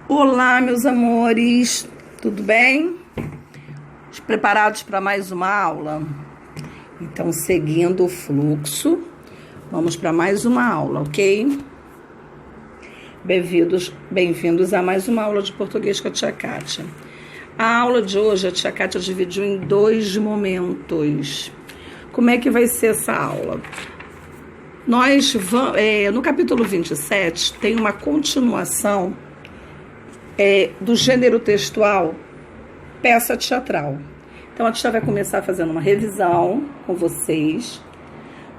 Olá, meus amores, tudo bem? Preparados para mais uma aula? Então, seguindo o fluxo, vamos para mais uma aula, ok? Bem-vindos a mais uma aula de português com a tia Kátia. A aula de hoje, a tia Kátia dividiu em 2 momentos. Como é que vai ser essa aula? Nós vamos, no capítulo 27, tem uma continuação do gênero textual peça teatral. Então, a tia vai começar fazendo uma revisão com vocês.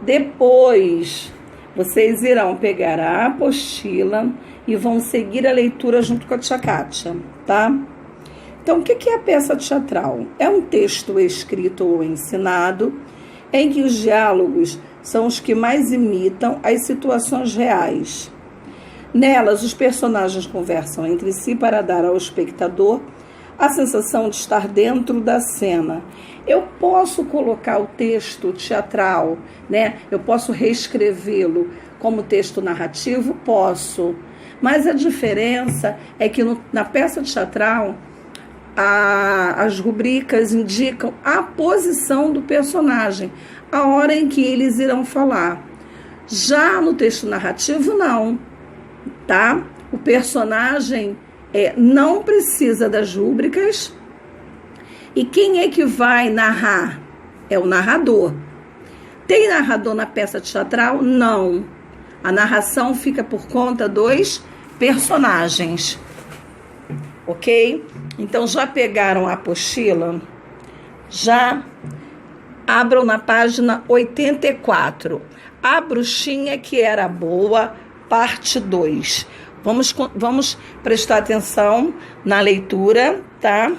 Depois, vocês irão pegar a apostila e vão seguir a leitura junto com a tia Kátia, tá? Então, o que é a peça teatral? É um texto escrito ou ensinado em que os diálogos são os que mais imitam as situações reais. Nelas, os personagens conversam entre si para dar ao espectador a sensação de estar dentro da cena. Eu posso colocar o texto teatral, né? Eu posso reescrevê-lo como texto narrativo? Posso. Mas a diferença é que na peça teatral, as rubricas indicam a posição do personagem, a hora em que eles irão falar. Já no texto narrativo, não. Tá? O personagem não precisa das rúbricas. E quem é que vai narrar? É o narrador. Tem narrador na peça teatral? Não. A narração fica por conta dos personagens. Ok? Então, já pegaram a apostila? Já abram na página 84. A bruxinha que era boa, parte 2. Vamos prestar atenção na leitura, tá?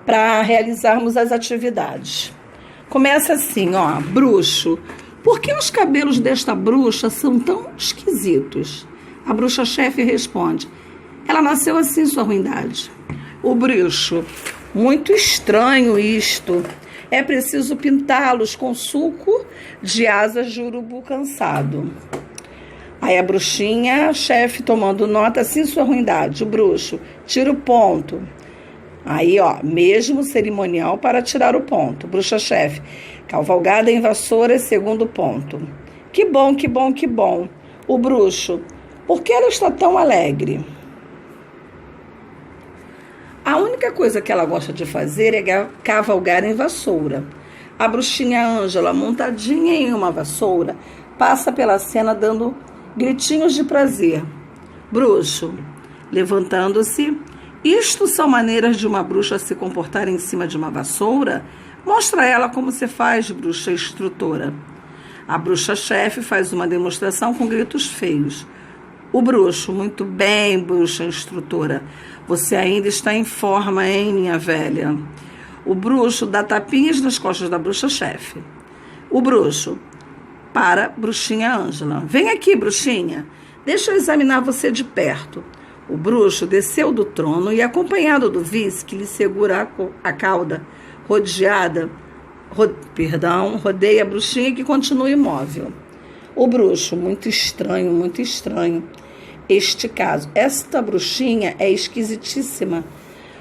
Para realizarmos as atividades. Começa assim, ó, bruxo. Por que os cabelos desta bruxa são tão esquisitos? A bruxa-chefe responde: ela nasceu assim, sua ruindade. O bruxo: muito estranho isto. É preciso pintá-los com suco de asas de urubu cansado. Aí a bruxinha, chefe, tomando nota, assim, sua ruindade. O bruxo: tira o ponto. Aí, ó, mesmo cerimonial para tirar o ponto. Bruxa-chefe: cavalgada em vassoura, segundo ponto. Que bom, que bom, que bom. O bruxo: por que ela está tão alegre? A única coisa que ela gosta de fazer é cavalgar em vassoura. A bruxinha Ângela, montadinha em uma vassoura, passa pela cena dando gritinhos de prazer. Bruxo, levantando-se: isto são maneiras de uma bruxa se comportar em cima de uma vassoura? Mostra ela como se faz, bruxa instrutora. A bruxa-chefe faz uma demonstração com gritos feios. O bruxo: muito bem, bruxa instrutora. Você ainda está em forma, hein, minha velha? O bruxo dá tapinhas nas costas da bruxa-chefe. O bruxo: para, bruxinha Ângela. Vem aqui, bruxinha. Deixa eu examinar você de perto. O bruxo desceu do trono e, acompanhado do vice, que lhe segura a cauda, rodeia a bruxinha, que continua imóvel. O bruxo: muito estranho, muito estranho. Este caso, esta bruxinha é esquisitíssima.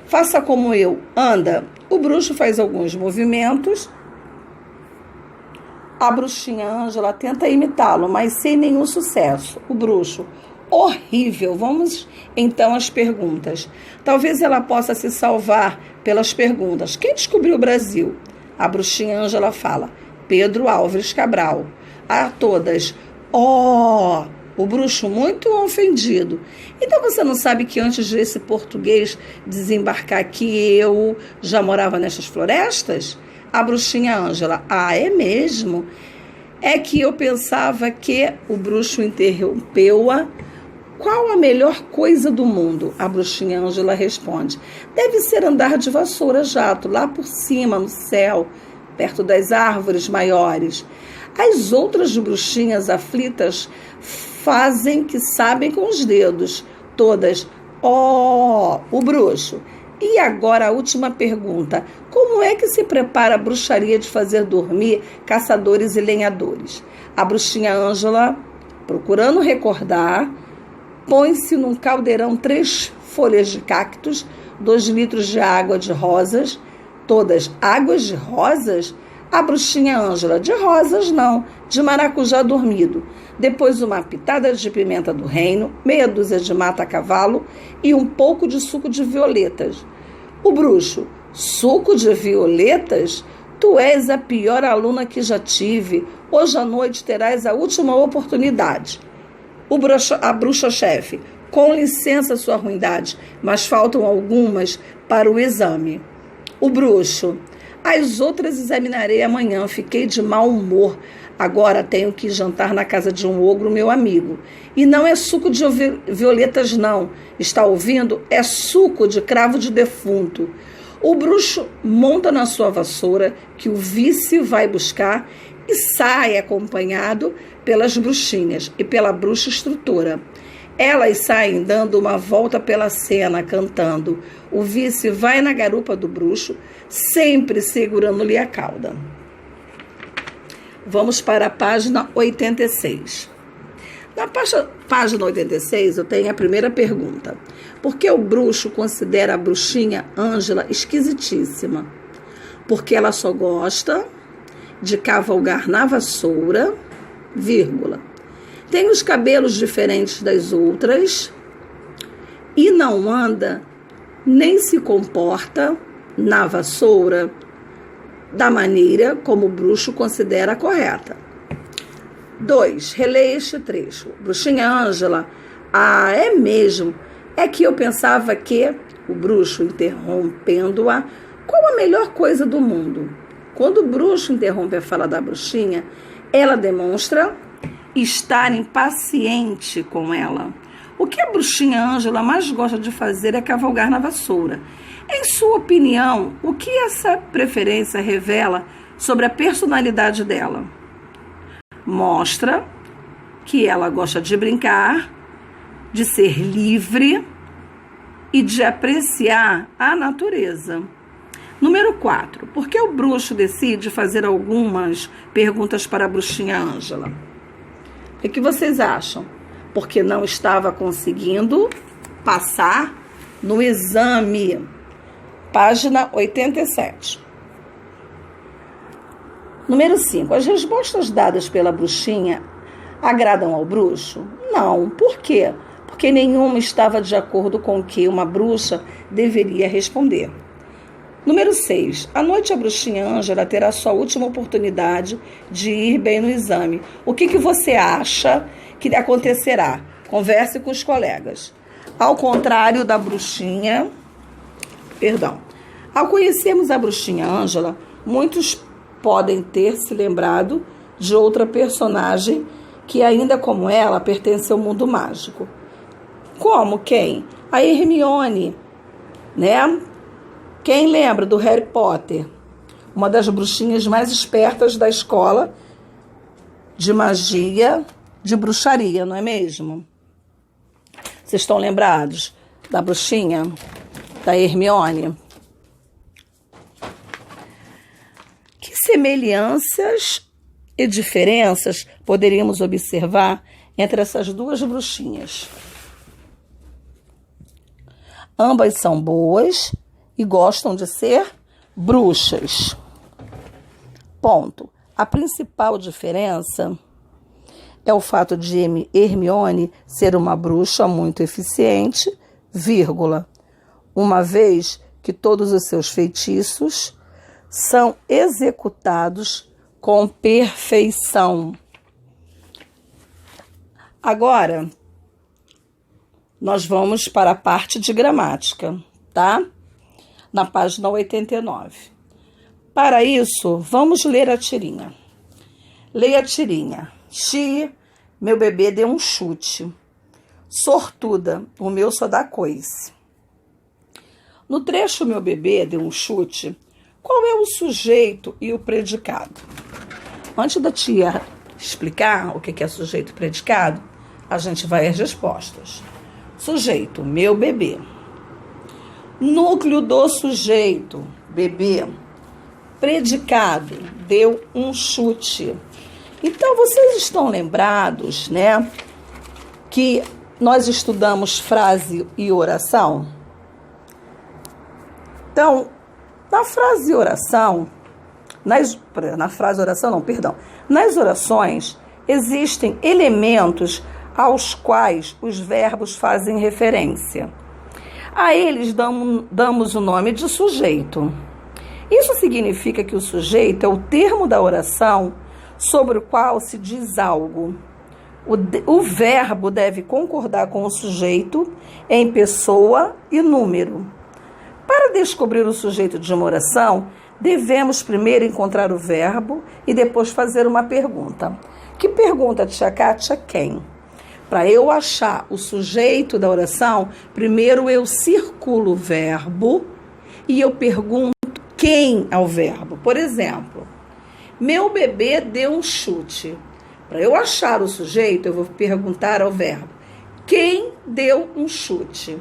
Faça como eu, anda. O bruxo faz alguns movimentos. A bruxinha Ângela tenta imitá-lo, mas sem nenhum sucesso. O bruxo: horrível. Vamos então às perguntas. Talvez ela possa se salvar pelas perguntas. Quem descobriu o Brasil? A bruxinha Ângela fala: Pedro Álvares Cabral. A todas: oh! O bruxo, muito ofendido. Então você não sabe que antes desse português desembarcar aqui, eu já morava nestas florestas? A bruxinha Ângela: ah, é mesmo? É que eu pensava que... O bruxo interrompeu-a. Qual a melhor coisa do mundo? A bruxinha Ângela responde: deve ser andar de vassoura jato, lá por cima, no céu, perto das árvores maiores. As outras bruxinhas aflitas fazem que sabem com os dedos. Todas: oh! O bruxo: E agora a última pergunta. Como é que se prepara a bruxaria de fazer dormir caçadores e lenhadores? A bruxinha Ângela, procurando recordar, põe-se num caldeirão 3 folhas de cactos, 2 litros de água de rosas, todas águas de rosas? A bruxinha Ângela, de rosas não, de maracujá dormido. Depois uma pitada de pimenta do reino, meia dúzia de mata-cavalo e um pouco de suco de violetas. O bruxo, suco de violetas? Tu és a pior aluna que já tive. Hoje à noite terás a última oportunidade. A bruxa-chefe, com licença, sua ruindade, mas faltam algumas para o exame. O bruxo, as outras examinarei amanhã, fiquei de mau humor. Agora tenho que jantar na casa de um ogro, meu amigo. E não é suco de violetas, não. Está ouvindo? É suco de cravo de defunto. O bruxo monta na sua vassoura, que o vice vai buscar, e sai acompanhado pelas bruxinhas e pela bruxa instrutora. Elas saem dando uma volta pela cena, cantando. O vice vai na garupa do bruxo, sempre segurando-lhe a cauda. Vamos para a página 86. Na página 86, eu tenho a primeira pergunta. Por que o bruxo considera a bruxinha Ângela esquisitíssima? Porque ela só gosta de cavalgar na vassoura, vírgula. Tem os cabelos diferentes das outras e não anda nem se comporta na vassoura da maneira como o bruxo considera correta. 2. Releia este trecho. Bruxinha Ângela, é mesmo? É que eu pensava que, o bruxo interrompendo-a, qual a melhor coisa do mundo? Quando o bruxo interrompe a fala da bruxinha, ela demonstra estar impaciente com ela. O que a bruxinha Ângela mais gosta de fazer é cavalgar na vassoura. Em sua opinião, o que essa preferência revela sobre a personalidade dela? Mostra que ela gosta de brincar, de ser livre e de apreciar a natureza. Número 4. Por que o bruxo decide fazer algumas perguntas para a bruxinha Ângela? O que vocês acham? Porque não estava conseguindo passar no exame. Página 87. Número 5. As respostas dadas pela bruxinha agradam ao bruxo? Não. Por quê? Porque nenhuma estava de acordo com o que uma bruxa deveria responder. Número 6. À noite a bruxinha Ângela terá sua última oportunidade de ir bem no exame. O que você acha que acontecerá? Converse com os colegas. Ao contrário da bruxinha... Ao conhecermos a bruxinha Ângela, muitos podem ter se lembrado de outra personagem que, ainda como ela, pertence ao mundo mágico. Como quem? A Hermione, né? Quem lembra do Harry Potter? Uma das bruxinhas mais espertas da escola de magia, de bruxaria, não é mesmo? Vocês estão lembrados da bruxinha? Da Hermione? Que semelhanças e diferenças poderíamos observar entre essas duas bruxinhas? Ambas são boas e gostam de ser bruxas. Ponto. A principal diferença é o fato de Hermione ser uma bruxa muito eficiente, vírgula, uma vez que todos os seus feitiços são executados com perfeição. Agora, nós vamos para a parte de gramática, tá? Na página 89. Para isso, vamos ler a tirinha. Leia a tirinha. Meu bebê deu um chute. Sortuda, o meu só dá coice. No trecho meu bebê deu um chute, qual é o sujeito e o predicado? Antes da tia explicar o que é sujeito e predicado, a gente vai às respostas. Sujeito, meu bebê. Núcleo do sujeito, bebê. Predicado, deu um chute. Então, vocês estão lembrados, né, que nós estudamos frase e oração? Então, na frase e oração, nas orações, existem elementos aos quais os verbos fazem referência. A eles damos o nome de sujeito. Isso significa que o sujeito é o termo da oração sobre o qual se diz algo. O verbo deve concordar com o sujeito em pessoa e número. Para descobrir o sujeito de uma oração, devemos primeiro encontrar o verbo e depois fazer uma pergunta. Que pergunta, tia Kátia? Quem? Para eu achar o sujeito da oração, primeiro eu circulo o verbo e eu pergunto quem ao verbo. Por exemplo, meu bebê deu um chute. Para eu achar o sujeito, eu vou perguntar ao verbo: quem deu um chute?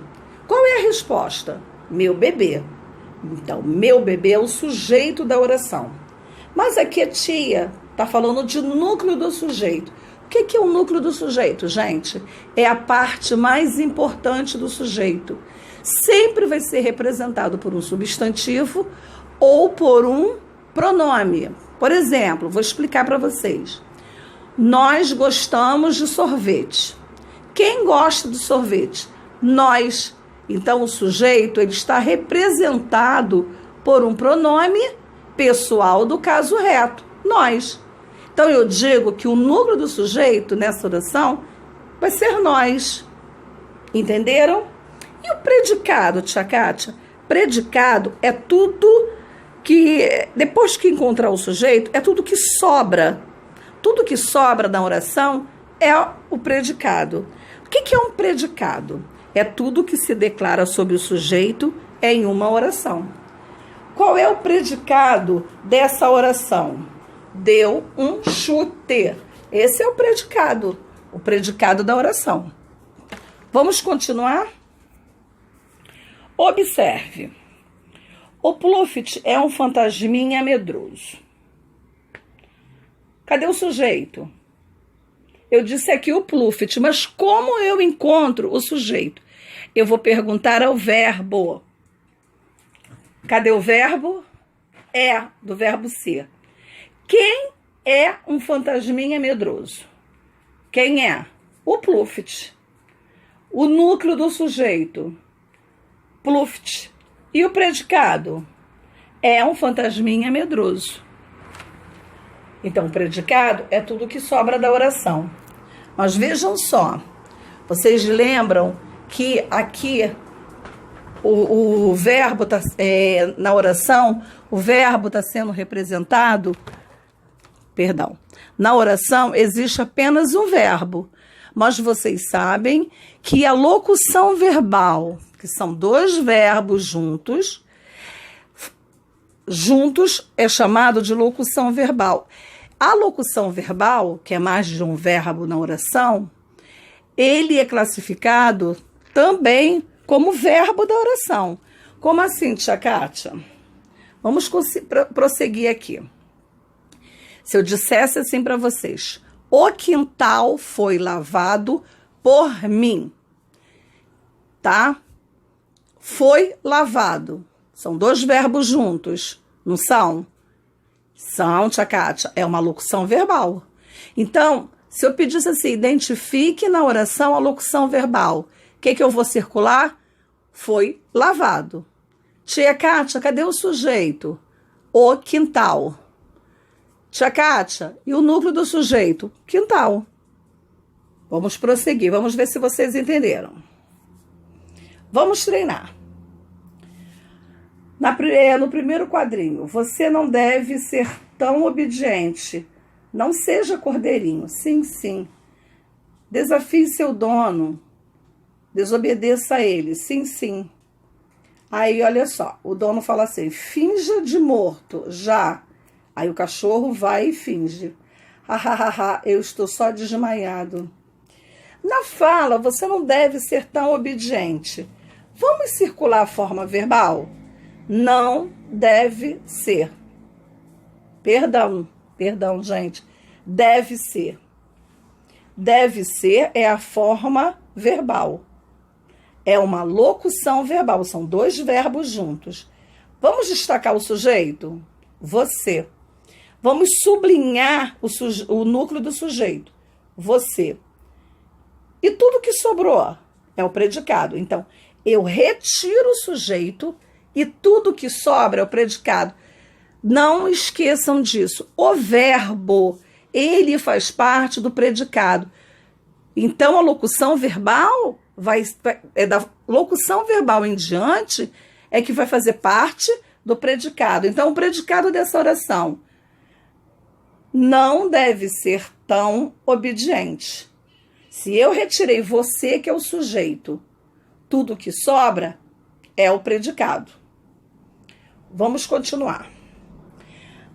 Qual é a resposta? Meu bebê. Então, meu bebê é o sujeito da oração. Mas aqui a tia está falando de núcleo do sujeito. O que é o núcleo do sujeito, gente? É a parte mais importante do sujeito. Sempre vai ser representado por um substantivo ou por um pronome. Por exemplo, vou explicar para vocês. Nós gostamos de sorvete. Quem gosta de sorvete? Nós. Então, o sujeito ele está representado por um pronome pessoal do caso reto. Nós. Então, eu digo que o núcleo do sujeito nessa oração vai ser nós. Entenderam? E o predicado, tia Kátia? Predicado é tudo que, depois que encontrar o sujeito, é tudo que sobra. Tudo que sobra da oração é o predicado. O que é um predicado? É tudo que se declara sobre o sujeito em uma oração. Qual é o predicado dessa oração? Deu um chute. Esse é o predicado da oração. Vamos continuar? Observe. O Pluft é um fantasminha medroso. Cadê o sujeito? Eu disse aqui o Pluft, mas como eu encontro o sujeito? Eu vou perguntar ao verbo. Cadê o verbo? É, do verbo ser. Quem é um fantasminha medroso? Quem é? O Pluft. O núcleo do sujeito? Pluft. E o predicado? É um fantasminha medroso. Então, o predicado é tudo que sobra da oração. Mas vejam só, vocês lembram que aqui o verbo na oração, o verbo está sendo representado, na oração existe apenas um verbo, mas vocês sabem que a locução verbal, que são dois verbos juntos é chamado de locução verbal. A locução verbal, que é mais de um verbo na oração, ele é classificado também como verbo da oração. Como assim, tia Kátia? Vamos prosseguir aqui. Se eu dissesse assim para vocês: o quintal foi lavado por mim. Tá? Foi lavado. São dois verbos juntos, não são? São, tia Kátia. É uma locução verbal. Então, se eu pedisse assim, identifique na oração a locução verbal, o que eu vou circular? Foi lavado. Tia Kátia, cadê o sujeito? O quintal. Tia Kátia, e o núcleo do sujeito? Quintal. Vamos prosseguir, vamos ver se vocês entenderam. Vamos treinar. No primeiro quadrinho, você não deve ser tão obediente. Não seja cordeirinho. Sim, sim. Desafie seu dono. Desobedeça a ele. Sim, sim. Aí, olha só, o dono fala assim: finja de morto, já. Aí o cachorro vai e finge. Hahaha, eu estou só desmaiado. Na fala, você não deve ser tão obediente. Vamos circular a forma verbal? Não deve ser. Perdão, gente. Deve ser. Deve ser é a forma verbal. É uma locução verbal. São dois verbos juntos. Vamos destacar o sujeito? Você. Vamos sublinhar o núcleo do sujeito? Você. E tudo que sobrou é o predicado. Então, eu retiro o sujeito e tudo que sobra é o predicado. Não esqueçam disso. O verbo, ele faz parte do predicado. Então, a locução verbal é da locução verbal em diante é que vai fazer parte do predicado. Então, o predicado dessa oração não deve ser tão obediente. Se eu retirei você, que é o sujeito, tudo que sobra é o predicado. Vamos continuar.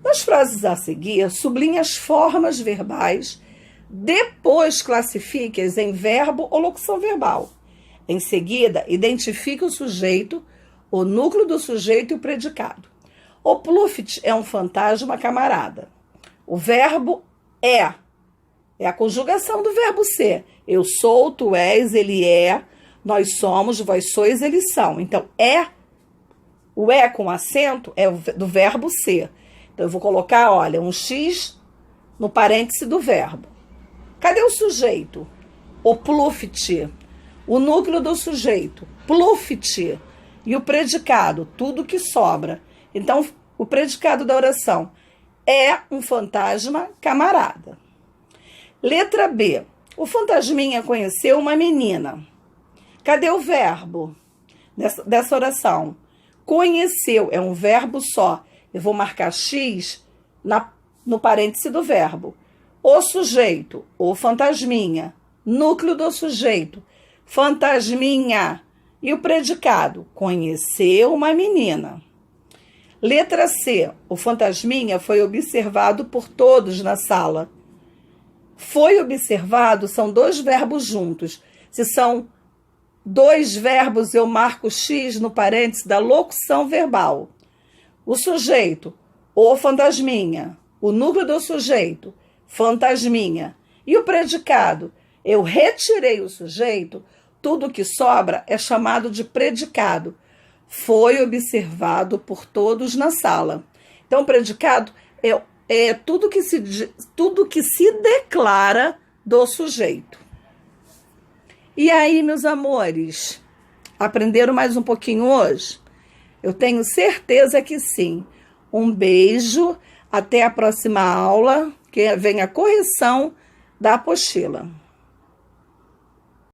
Nas frases a seguir, sublinhe as formas verbais, depois classifique-as em verbo ou locução verbal. Em seguida, identifique o sujeito, o núcleo do sujeito e o predicado. O Pluft é um fantasma camarada. O verbo é a conjugação do verbo ser. Eu sou, tu és, ele é, nós somos, vós sois, eles são. Então, o é com acento é do verbo ser. Então, eu vou colocar, olha, um X no parêntese do verbo. Cadê o sujeito? O Pluft. O núcleo do sujeito, Pluft. E o predicado, tudo que sobra. Então, o predicado da oração é um fantasma camarada. Letra B. O fantasminha conheceu uma menina. Cadê o verbo dessa oração? Conheceu, é um verbo só. Eu vou marcar X no parêntese do verbo. O sujeito, o fantasminha. Núcleo do sujeito, fantasminha. E o predicado, conheceu uma menina. Letra C. O fantasminha foi observado por todos na sala. Foi observado são dois verbos juntos. Se são dois verbos, eu marco X no parêntese da locução verbal. O sujeito, o fantasminha. O núcleo do sujeito, fantasminha. E o predicado, eu retirei o sujeito, tudo que sobra é chamado de predicado. Foi observado por todos na sala. Então, o predicado é tudo que se declara do sujeito. E aí, meus amores, aprenderam mais um pouquinho hoje? Eu tenho certeza que sim. Um beijo, até a próxima aula, que vem a correção da apostila.